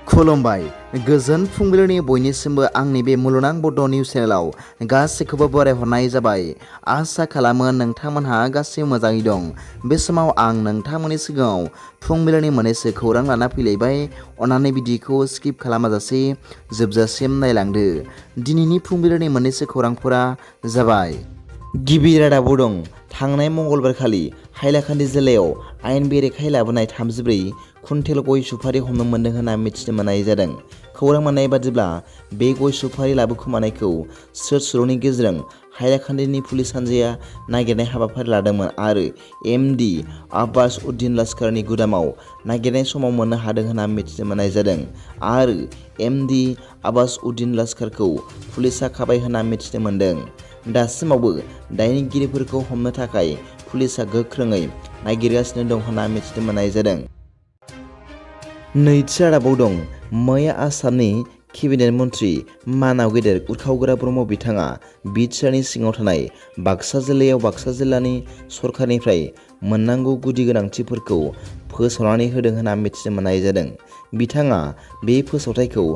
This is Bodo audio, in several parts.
खुलुमबाय गोजोन फुंबिलिनि बयनिसिमबो आंनि बे मुलुगनां बड' निउस चेनेलाव गासैखौबो बरायहरनाय जाबाय। आसा खालामो नोंथांमोनहा गासैबो मोजाङै दं। बे समाव आं नोंथांमोननि सिगाङाव फुंबिलिनि मोननैसो खौरां लाना फैलायबाय। अन्नानै भिडिअखौ स्किप खालामाजासे जोबजासिम नायलांदो। दिनैनि फुंबिलिनि मोननैसो खौरांफोरा जाबाय। गिबि रादाबाव दं। थांनाय मंगलबारखालि हाइलाकान्दि जिल्लायाव आयेन बेरेखायै लाबोनाय 34 कुइन्टेल गय सुफारि हमनो मोन्दों होनना मिथिनो मोननाय जादों। खौरां मोननाय बादिब्ला बे गय सुफारि लाबोखुमानायखौ स्रोद स्रोदनि गेजेरजों हाइलाकान्दिनि पुलिस हान्जाया नागिरनाय हाबाफारि लादोंमोन आरो एमडि आब्बास उद्दिन लस्करनि गुदामाव नागिरनाय समाव मोननो हादों होनना मिथिनो मोननाय जादों आरो एमडि आब्बास उद्दिन लस्करखौ पुलिसा खाबाय होनना मिथिनो मोन्दों। दासिमावबो दायनिगिरिफोरखौ हमनो थाखाय पुलिसा गोख्रोङै नागिरगासिनो दं होनना मिथिनो मोननाय जादों। नैथि रादाबाव दं। मैया आसामनि केबिनेट मन्त्रि मानाव गेदेर उरखावग्रा ब्रह्म बिथाङा बिटिआरनि सिङाव थानाय बाक्सा जिल्लायाव बाक्सा जिल्लानि सरकारनिफ्राय मोननांगौ गुदि गोनांथिफोरखौ फोसावनानै होदों होनना मिथिनो मोननाय जादों। बिथाङा बे फोसावथायखौ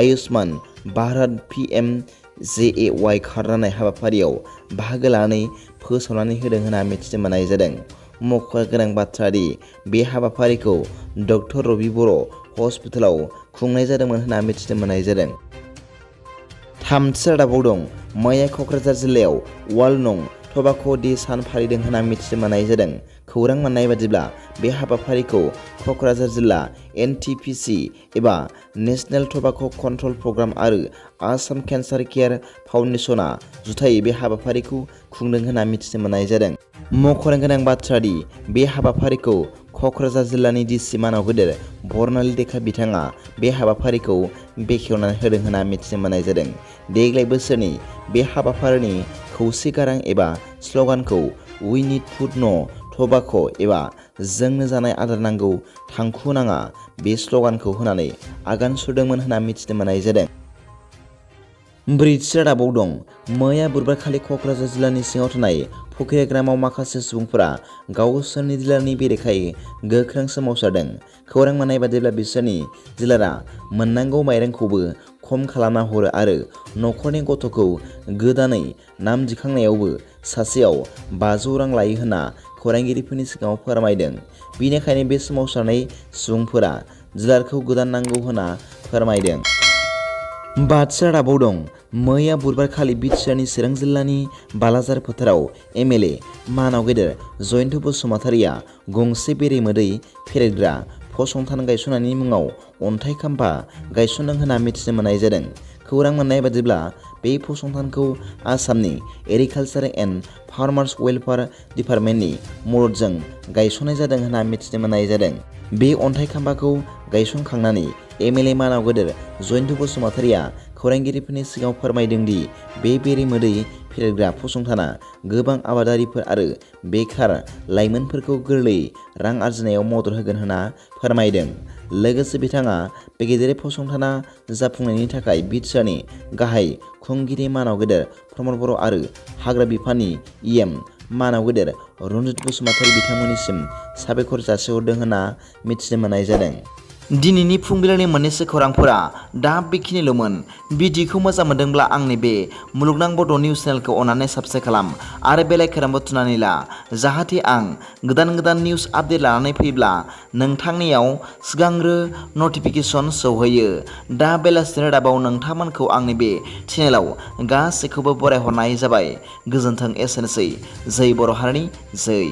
आयुष्मान भारत PMJAY कार्ड राननाय हाबाफारियाव बाहागो लानानै फोसावनानै होदों होनना मिथिनो मोननाय जादों। मख'नो गोनां बाथ्रा दि बे हाबाफारिखौ डक्टर रबि बर' हस्पिटालाव खुंनाय जादोंमोन होनना मिथिनो मोननाय जादों। थामथि रादाबाव दं। मैया क'क्राझार जिल्लायाव वार्ल्ड नं टबाक' डे सान फालिदों होनना मिथिनो मोननाय जादों। खौरां मोननाय बादिब्ला बे हाबाफारिखौ क'क्राझार जिल्ला NTPC एबा नेशनेल टबाक' कन्ट्रल प्रग्राम आरो आसाम केन्सार केयार फाउन्डेसनआ जुथायै बे हाबाफारिखौ खुंदों होनना मिथिनो मोननाय जादों। मख'नो गोनां बाथ्रा दि बे हाबाफारिखौ क'क्राझार जिल्लानि डिसि मानाव गेदेर बर्नाली देखा बिथाङा बे हाबाफारिखौ बेखेवनानै होदों होनना मिथिनो मोननाय जादों। देग्लाय बोसोरनि बे हाबाफारिनि खौसे गारां एबा स्ल'गानखौ वी निड फुड न' टबाक' एबा जोंनो जानाय आदार नांगौ थांखु नाङा बे स्ल'गानखौ होनानै आगान सुरदोंमोन होनना मिथिनो मोननाय जादों। ब्रैथि रादाबाव दं। मैया बुधबारखालि क'क्राझार जिल्लानि सिङाव थानाय फकिराग्रामाव माखासे सुबुंफोरा गावसोरनि डिलारनि बेरेखायै गोख्रों सोमावसारदों। खौरां मोननाय बादिब्ला बिसोरनि डिलारआ मोननांगौ माइरंखौबो खम खालामना हरो आरो न'खरनि गथ'खौ गोदानै नाम दिखांनायावबो सासेयाव 500 रां लायो होनना खौरांगिरिफोरनि सिगाङाव फोरमायदों। बेनिखायनो बे सोमावसारनाय सुबुंफोरा डिलारखौ गोदान नांगौ होनना फोरमायदों। बाथि रादाबाव दं। मैया बुधबारखालि बिटिआरनि चिरां जिल्लानि बालाजार फोथाराव MLA मानाव गेदेर जयन्त बसुमतारिया गंसे बेरेमोदै फेदेरग्रा फसंथान गायसननायनि मुङाव अन्थाइ खाम्फा गायसनदों होनना मिथिनो मोननाय जादों। खौरां मोननाय बादिब्ला बे फसंथानखौ आसामनि एग्रिकालचार एन्ड फार्मार्स वेलफेयार डिपार्टमेन्टनि मददजों गायसननाय जादों होनना मिथिनो मोननाय जादों। बे अन्थाइ खाम्फाखौ गायसनखांनानै MLA मानाव गेदेर जयन्त बसुमतारिया खौरांगिरिफोरनि सिगाङाव फोरमायदों दि बे बेरेमोदै फेदेरग्रा फसंथाना गोबां आबादारिफोर आरो बेखार लाइमोनफोरखौ गोरलैयै रां आरजिनायाव मदद होगोन होनना फोरमायदों। लोगोसे बिथाङा बे गेदेर फसंथाना जाफुंनायनि थाखाय बिटिआरनि गाहाय खुंगिरि मानाव गेदेर प्रमद बर' आरो हाग्रा बिफाननि EM मानाव गेदेर रन्जित बसुमतारि बिथांमोननिसिम साबायखर जासिहरदों होनना मिथिनो मोननाय जादों। दिनैनि फुंबिलिनि मोननैसो खौरांफोरा दा बेखिनिल'मोन। भिडिअखौ मोजां मोनदोंब्ला आंनि बे मुलुगनां बड' निउस चेनेलखौ अन्नानै साबस्क्राइब खालाम आरो बेल आइकनखौ थुनानै ला, जाहाथे आं गोदान निउस आपडेट लानानै फैब्ला नोंथांनियाव सिगांग्रो नटिफिकेसन सौहैयो। दा बेलासिनि रादाबाव नोंथांमोनखौ आंनि बे चेनेलाव गासैखौबो बरायहरनाय जाबाय। गोजोन्थों। एसेनोसै। जै बर' हारिनि जै।